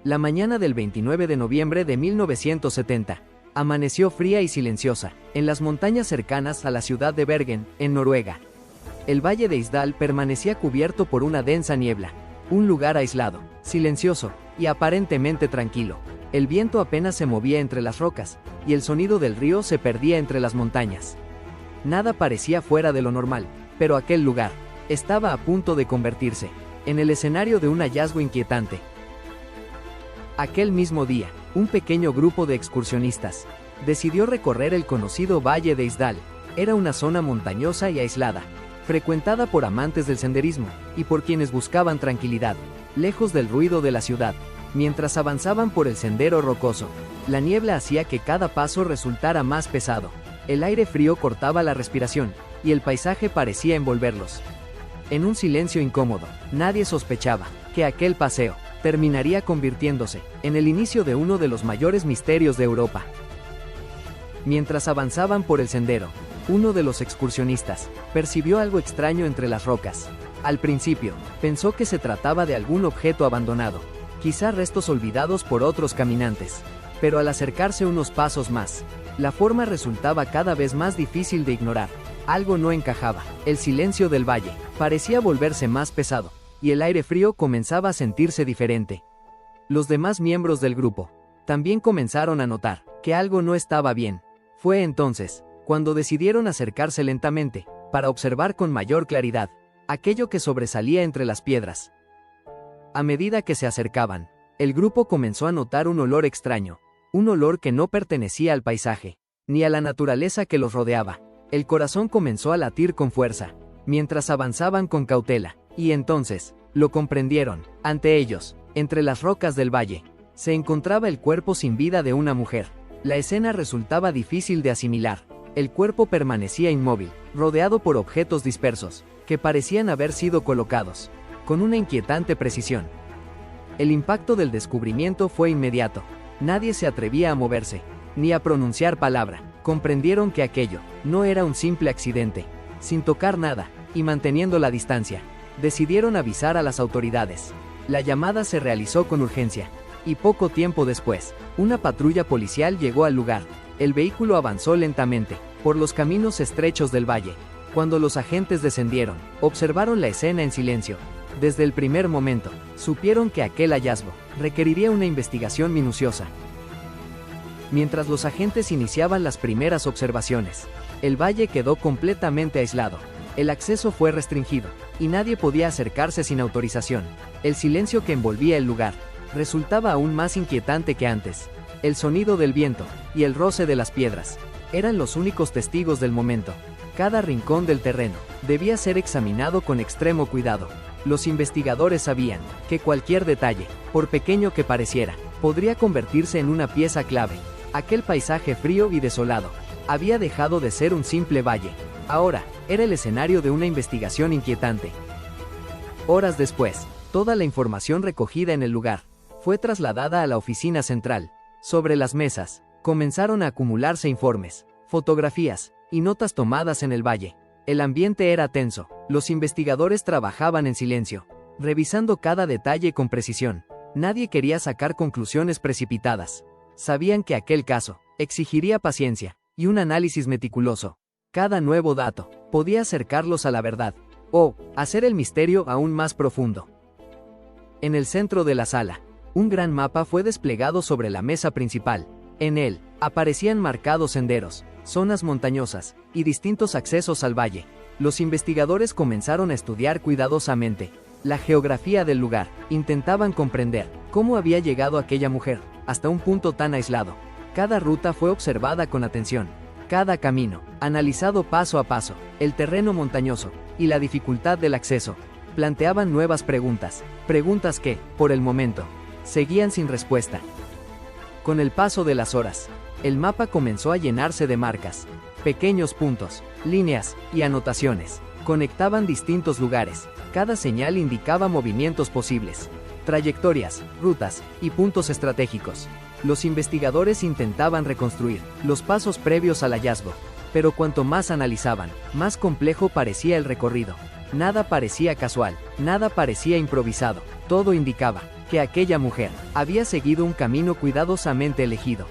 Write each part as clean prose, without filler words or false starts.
La mañana del 29 de noviembre de 1970 amaneció fría y silenciosa, en las montañas cercanas a la ciudad de Bergen, en Noruega. El valle de Isdal permanecía cubierto por una densa niebla, un lugar aislado, silencioso y aparentemente tranquilo. El viento apenas se movía entre las rocas, y el sonido del río se perdía entre las montañas. Nada parecía fuera de lo normal, pero aquel lugar estaba a punto de convertirse en el escenario de un hallazgo inquietante. Aquel mismo día, un pequeño grupo de excursionistas decidió recorrer el conocido Valle de Isdal. Era una zona montañosa y aislada, frecuentada por amantes del senderismo y por quienes buscaban tranquilidad, lejos del ruido de la ciudad. Mientras avanzaban por el sendero rocoso, la niebla hacía que cada paso resultara más pesado. El aire frío cortaba la respiración, y el paisaje parecía envolverlos en un silencio incómodo. Nadie sospechaba que aquel paseo terminaría convirtiéndose en el inicio de uno de los mayores misterios de Europa. Mientras avanzaban por el sendero, uno de los excursionistas percibió algo extraño entre las rocas. Al principio, pensó que se trataba de algún objeto abandonado, quizá restos olvidados por otros caminantes. Pero al acercarse unos pasos más, la forma resultaba cada vez más difícil de ignorar. Algo no encajaba. El silencio del valle parecía volverse más pesado, y el aire frío comenzaba a sentirse diferente. Los demás miembros del grupo también comenzaron a notar que algo no estaba bien. Fue entonces cuando decidieron acercarse lentamente, para observar con mayor claridad aquello que sobresalía entre las piedras. A medida que se acercaban, el grupo comenzó a notar un olor extraño, un olor que no pertenecía al paisaje, ni a la naturaleza que los rodeaba. El corazón comenzó a latir con fuerza, mientras avanzaban con cautela. Y entonces, lo comprendieron. Ante ellos, entre las rocas del valle, se encontraba el cuerpo sin vida de una mujer. La escena resultaba difícil de asimilar. El cuerpo permanecía inmóvil, rodeado por objetos dispersos, que parecían haber sido colocados con una inquietante precisión. El impacto del descubrimiento fue inmediato. Nadie se atrevía a moverse, ni a pronunciar palabra. Comprendieron que aquello no era un simple accidente. Sin tocar nada, y manteniendo la distancia, decidieron avisar a las autoridades. La llamada se realizó con urgencia, y poco tiempo después, una patrulla policial llegó al lugar. El vehículo avanzó lentamente por los caminos estrechos del valle. Cuando los agentes descendieron, observaron la escena en silencio. Desde el primer momento, supieron que aquel hallazgo requeriría una investigación minuciosa. Mientras los agentes iniciaban las primeras observaciones, el valle quedó completamente aislado. El acceso fue restringido, y nadie podía acercarse sin autorización. El silencio que envolvía el lugar resultaba aún más inquietante que antes. El sonido del viento y el roce de las piedras eran los únicos testigos del momento. Cada rincón del terreno debía ser examinado con extremo cuidado. Los investigadores sabían que cualquier detalle, por pequeño que pareciera, podría convertirse en una pieza clave. Aquel paisaje frío y desolado había dejado de ser un simple valle. Ahora, era el escenario de una investigación inquietante. Horas después, toda la información recogida en el lugar fue trasladada a la oficina central. Sobre las mesas, comenzaron a acumularse informes, fotografías y notas tomadas en el valle. El ambiente era tenso. Los investigadores trabajaban en silencio, revisando cada detalle con precisión. Nadie quería sacar conclusiones precipitadas. Sabían que aquel caso exigiría paciencia y un análisis meticuloso. Cada nuevo dato podía acercarlos a la verdad, o hacer el misterio aún más profundo. En el centro de la sala, un gran mapa fue desplegado sobre la mesa principal. En él, aparecían marcados senderos, zonas montañosas, y distintos accesos al valle. Los investigadores comenzaron a estudiar cuidadosamente la geografía del lugar. Intentaban comprender cómo había llegado aquella mujer hasta un punto tan aislado. Cada ruta fue observada con atención. Cada camino, analizado paso a paso. El terreno montañoso y la dificultad del acceso planteaban nuevas preguntas. Preguntas que, por el momento, seguían sin respuesta. Con el paso de las horas, el mapa comenzó a llenarse de marcas. Pequeños puntos, líneas y anotaciones conectaban distintos lugares. Cada señal indicaba movimientos posibles, trayectorias, rutas y puntos estratégicos. Los investigadores intentaban reconstruir los pasos previos al hallazgo, pero cuanto más analizaban, más complejo parecía el recorrido. Nada parecía casual, nada parecía improvisado. Todo indicaba que aquella mujer había seguido un camino cuidadosamente elegido.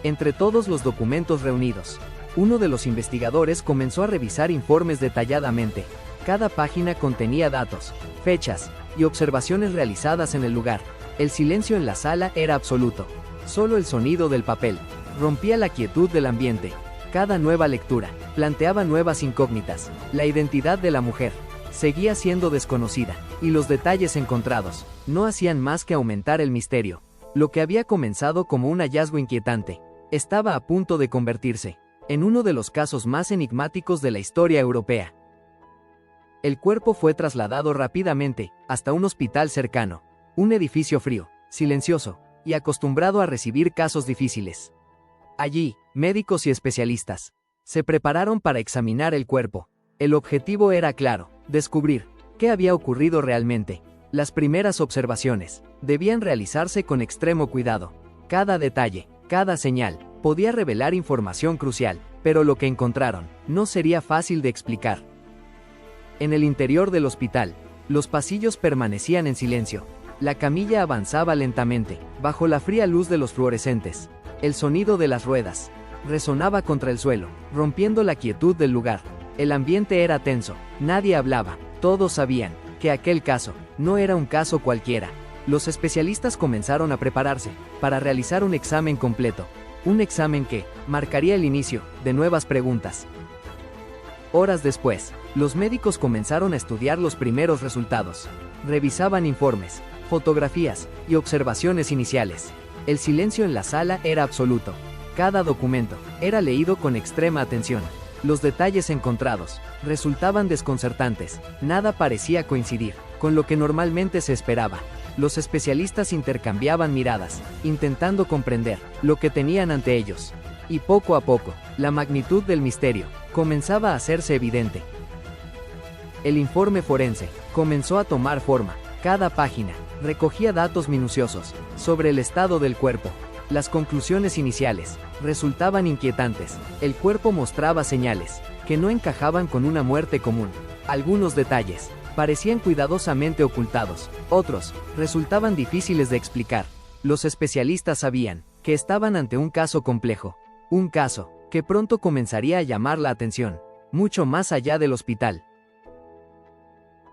Entre todos los documentos reunidos, uno de los investigadores comenzó a revisar informes detalladamente. Cada página contenía datos, fechas y observaciones realizadas en el lugar. El silencio en la sala era absoluto. Solo el sonido del papel rompía la quietud del ambiente. Cada nueva lectura planteaba nuevas incógnitas. La identidad de la mujer seguía siendo desconocida, y los detalles encontrados no hacían más que aumentar el misterio. Lo que había comenzado como un hallazgo inquietante estaba a punto de convertirse en uno de los casos más enigmáticos de la historia europea. El cuerpo fue trasladado rápidamente hasta un hospital cercano, un edificio frío, silencioso y acostumbrado a recibir casos difíciles. Allí, médicos y especialistas se prepararon para examinar el cuerpo. El objetivo era claro: descubrir qué había ocurrido realmente. Las primeras observaciones debían realizarse con extremo cuidado. Cada detalle, cada señal, podía revelar información crucial, pero lo que encontraron no sería fácil de explicar. En el interior del hospital, los pasillos permanecían en silencio. La camilla avanzaba lentamente, bajo la fría luz de los fluorescentes. El sonido de las ruedas resonaba contra el suelo, rompiendo la quietud del lugar. El ambiente era tenso, nadie hablaba, todos sabían que aquel caso no era un caso cualquiera. Los especialistas comenzaron a prepararse para realizar un examen completo, un examen que marcaría el inicio de nuevas preguntas. Horas después, los médicos comenzaron a estudiar los primeros resultados. Revisaban informes, fotografías y observaciones iniciales. El silencio en la sala era absoluto. Cada documento era leído con extrema atención. Los detalles encontrados resultaban desconcertantes. Nada parecía coincidir con lo que normalmente se esperaba. Los especialistas intercambiaban miradas, intentando comprender lo que tenían ante ellos. Y poco a poco, la magnitud del misterio comenzaba a hacerse evidente. El informe forense comenzó a tomar forma. Cada página recogía datos minuciosos sobre el estado del cuerpo. Las conclusiones iniciales resultaban inquietantes. El cuerpo mostraba señales que no encajaban con una muerte común. Algunos detalles parecían cuidadosamente ocultados, otros resultaban difíciles de explicar. Los especialistas sabían que estaban ante un caso complejo, un caso que pronto comenzaría a llamar la atención, mucho más allá del hospital.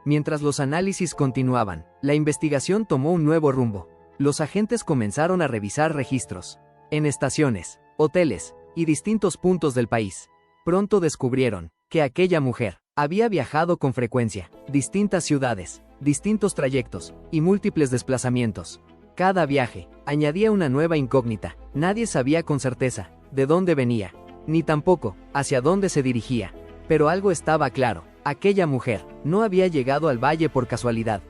Mientras los análisis continuaban, la investigación tomó un nuevo rumbo. Los agentes comenzaron a revisar registros en estaciones, hoteles y distintos puntos del país. Pronto descubrieron que aquella mujer había viajado con frecuencia, distintas ciudades, distintos trayectos y múltiples desplazamientos. Cada viaje añadía una nueva incógnita. Nadie sabía con certeza de dónde venía, ni tampoco hacia dónde se dirigía. Pero algo estaba claro: aquella mujer no había llegado al valle por casualidad.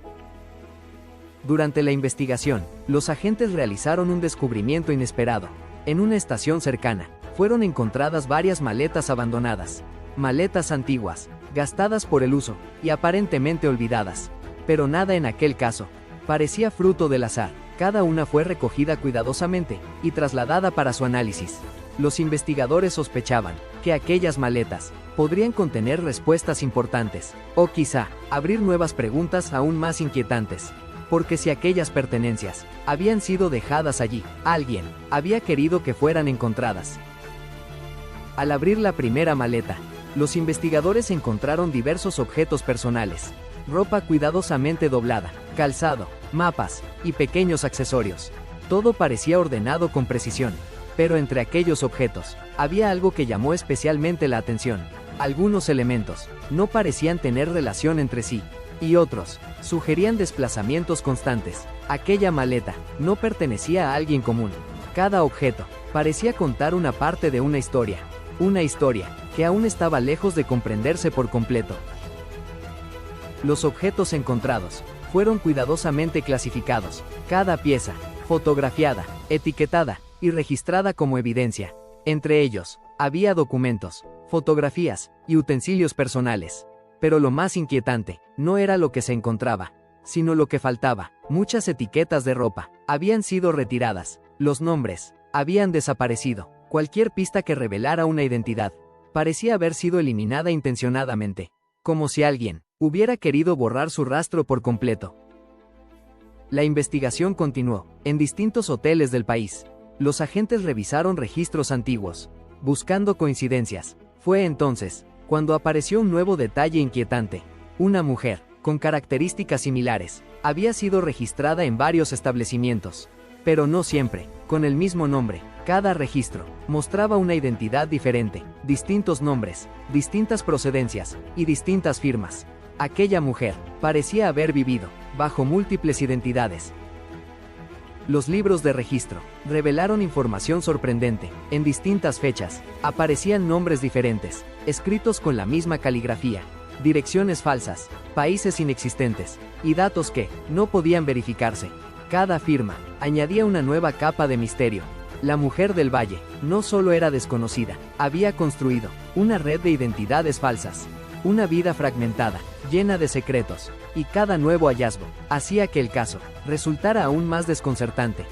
Durante la investigación, los agentes realizaron un descubrimiento inesperado. En una estación cercana, fueron encontradas varias maletas abandonadas. Maletas antiguas, gastadas por el uso, y aparentemente olvidadas. Pero nada en aquel caso parecía fruto del azar. Cada una fue recogida cuidadosamente y trasladada para su análisis. Los investigadores sospechaban que aquellas maletas podrían contener respuestas importantes, o quizá abrir nuevas preguntas aún más inquietantes. Porque si aquellas pertenencias habían sido dejadas allí, alguien había querido que fueran encontradas. Al abrir la primera maleta, los investigadores encontraron diversos objetos personales: ropa cuidadosamente doblada, calzado, mapas y pequeños accesorios. Todo parecía ordenado con precisión, pero entre aquellos objetos había algo que llamó especialmente la atención. Algunos elementos no parecían tener relación entre sí, y otros sugerían desplazamientos constantes. Aquella maleta no pertenecía a alguien común. Cada objeto parecía contar una parte de una historia que aún estaba lejos de comprenderse por completo. Los objetos encontrados fueron cuidadosamente clasificados, cada pieza fotografiada, etiquetada y registrada como evidencia. Entre ellos había documentos, fotografías y utensilios personales. Pero lo más inquietante no era lo que se encontraba, sino lo que faltaba. Muchas etiquetas de ropa habían sido retiradas, los nombres habían desaparecido. Cualquier pista que revelara una identidad parecía haber sido eliminada intencionadamente, como si alguien hubiera querido borrar su rastro por completo. La investigación continuó, en distintos hoteles del país. Los agentes revisaron registros antiguos, buscando coincidencias. Fue entonces, cuando apareció un nuevo detalle inquietante. Una mujer, con características similares, había sido registrada en varios establecimientos. Pero no siempre, con el mismo nombre. Cada registro mostraba una identidad diferente, distintos nombres, distintas procedencias y distintas firmas. Aquella mujer parecía haber vivido bajo múltiples identidades. Los libros de registro revelaron información sorprendente. En distintas fechas aparecían nombres diferentes, escritos con la misma caligrafía, direcciones falsas, países inexistentes y datos que no podían verificarse. Cada firma añadía una nueva capa de misterio. La mujer del valle no solo era desconocida, había construido una red de identidades falsas, una vida fragmentada, llena de secretos, y cada nuevo hallazgo hacía que el caso resultara aún más desconcertante.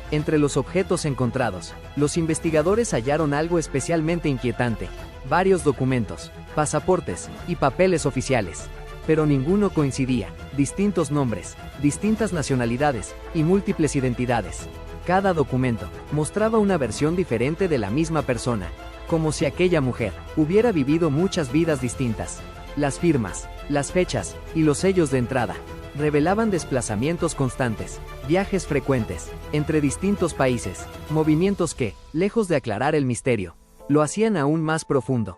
Entre los objetos encontrados, los investigadores hallaron algo especialmente inquietante: varios documentos, pasaportes y papeles oficiales. Pero ninguno coincidía, distintos nombres, distintas nacionalidades y múltiples identidades. Cada documento mostraba una versión diferente de la misma persona, como si aquella mujer hubiera vivido muchas vidas distintas. Las firmas, las fechas y los sellos de entrada revelaban desplazamientos constantes, viajes frecuentes entre distintos países, movimientos que, lejos de aclarar el misterio, lo hacían aún más profundo.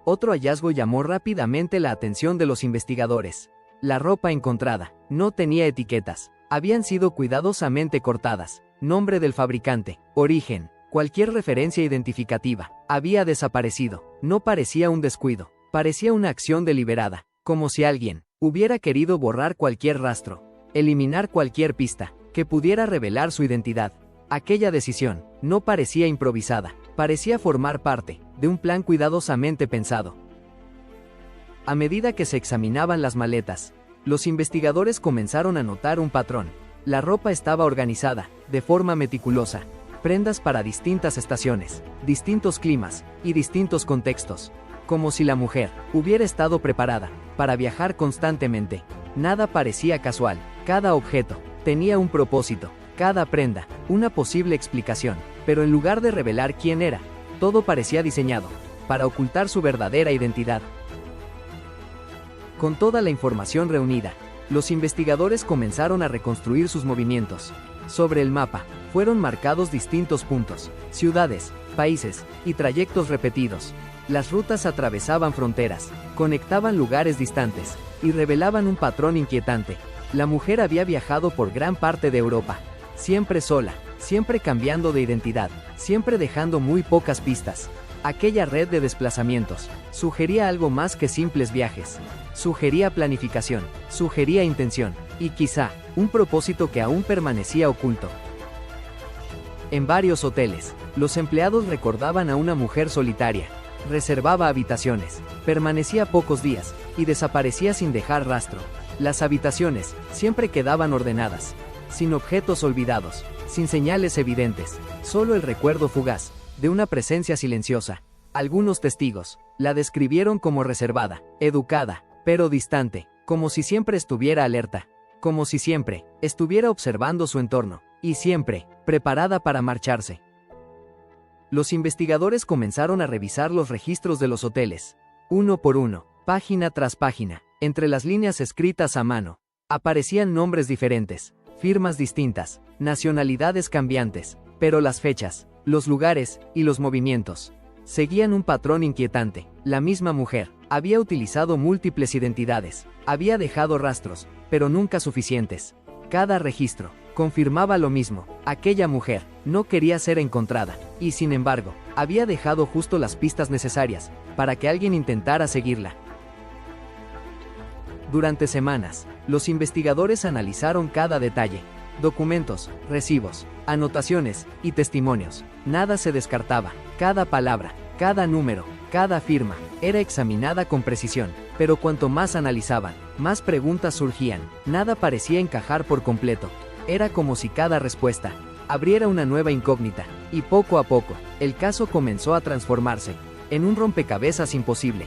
Otro hallazgo llamó rápidamente la atención de los investigadores. La ropa encontrada no tenía etiquetas, habían sido cuidadosamente cortadas. Nombre del fabricante, origen, cualquier referencia identificativa, había desaparecido. No parecía un descuido, parecía una acción deliberada, como si alguien hubiera querido borrar cualquier rastro, eliminar cualquier pista que pudiera revelar su identidad. Aquella decisión no parecía improvisada, parecía formar parte de un plan cuidadosamente pensado. A medida que se examinaban las maletas, los investigadores comenzaron a notar un patrón. La ropa estaba organizada de forma meticulosa, prendas para distintas estaciones, distintos climas y distintos contextos, como si la mujer hubiera estado preparada para viajar constantemente. Nada parecía casual, cada objeto tenía un propósito, cada prenda una posible explicación, pero en lugar de revelar quién era, todo parecía diseñado para ocultar su verdadera identidad. Con toda la información reunida, los investigadores comenzaron a reconstruir sus movimientos. Sobre el mapa, fueron marcados distintos puntos, ciudades, países y trayectos repetidos. Las rutas atravesaban fronteras, conectaban lugares distantes y revelaban un patrón inquietante. La mujer había viajado por gran parte de Europa, siempre sola, siempre cambiando de identidad, siempre dejando muy pocas pistas. Aquella red de desplazamientos sugería algo más que simples viajes. Sugería planificación, sugería intención, y quizá, un propósito que aún permanecía oculto. En varios hoteles, los empleados recordaban a una mujer solitaria. Reservaba habitaciones, permanecía pocos días, y desaparecía sin dejar rastro. Las habitaciones siempre quedaban ordenadas, sin objetos olvidados, sin señales evidentes, solo el recuerdo fugaz de una presencia silenciosa. Algunos testigos la describieron como reservada, educada, pero distante, como si siempre estuviera alerta, como si siempre estuviera observando su entorno, y siempre preparada para marcharse. Los investigadores comenzaron a revisar los registros de los hoteles, uno por uno, página tras página. Entre las líneas escritas a mano, aparecían nombres diferentes, firmas distintas, nacionalidades cambiantes, pero las fechas, los lugares y los movimientos seguían un patrón inquietante. La misma mujer había utilizado múltiples identidades, había dejado rastros, pero nunca suficientes. Cada registro confirmaba lo mismo: aquella mujer no quería ser encontrada, y sin embargo, había dejado justo las pistas necesarias para que alguien intentara seguirla. Durante semanas, los investigadores analizaron cada detalle: documentos, recibos, anotaciones y testimonios. Nada se descartaba. Cada palabra, cada número, cada firma era examinada con precisión. Pero cuanto más analizaban, más preguntas surgían. Nada parecía encajar por completo. Era como si cada respuesta abriera una nueva incógnita, y poco a poco, el caso comenzó a transformarse en un rompecabezas imposible.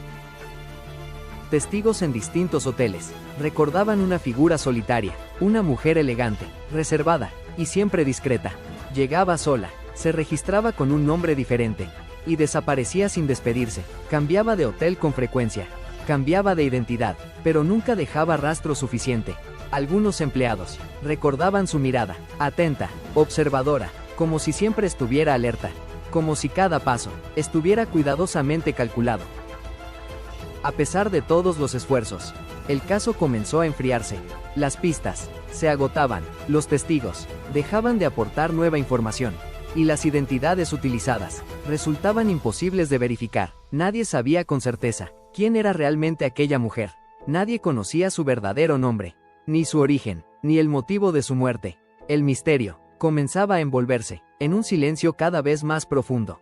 Testigos en distintos hoteles recordaban una figura solitaria, una mujer elegante, reservada y siempre discreta. Llegaba sola, se registraba con un nombre diferente y desaparecía sin despedirse. Cambiaba de hotel con frecuencia, cambiaba de identidad, pero nunca dejaba rastro suficiente. Algunos empleados recordaban su mirada, atenta, observadora, como si siempre estuviera alerta, como si cada paso estuviera cuidadosamente calculado. A pesar de todos los esfuerzos, el caso comenzó a enfriarse. Las pistas se agotaban, los testigos dejaban de aportar nueva información, y las identidades utilizadas resultaban imposibles de verificar. Nadie sabía con certeza quién era realmente aquella mujer. Nadie conocía su verdadero nombre, ni su origen, ni el motivo de su muerte. El misterio comenzaba a envolverse en un silencio cada vez más profundo.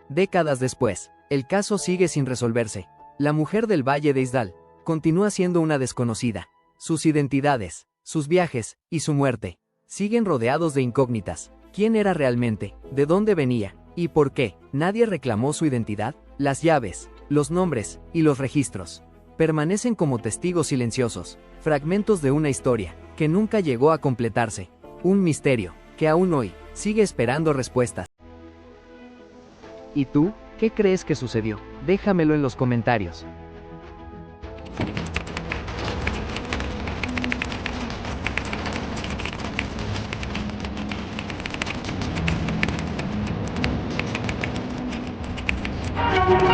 Décadas después, el caso sigue sin resolverse. La mujer del Valle de Isdal continúa siendo una desconocida. Sus identidades, sus viajes y su muerte siguen rodeados de incógnitas. ¿Quién era realmente? ¿De dónde venía? ¿Y por qué? ¿Nadie reclamó su identidad? Las llaves, los nombres y los registros permanecen como testigos silenciosos, fragmentos de una historia que nunca llegó a completarse. Un misterio que aún hoy sigue esperando respuestas. ¿Y tú? ¿Qué crees que sucedió? Déjamelo en los comentarios.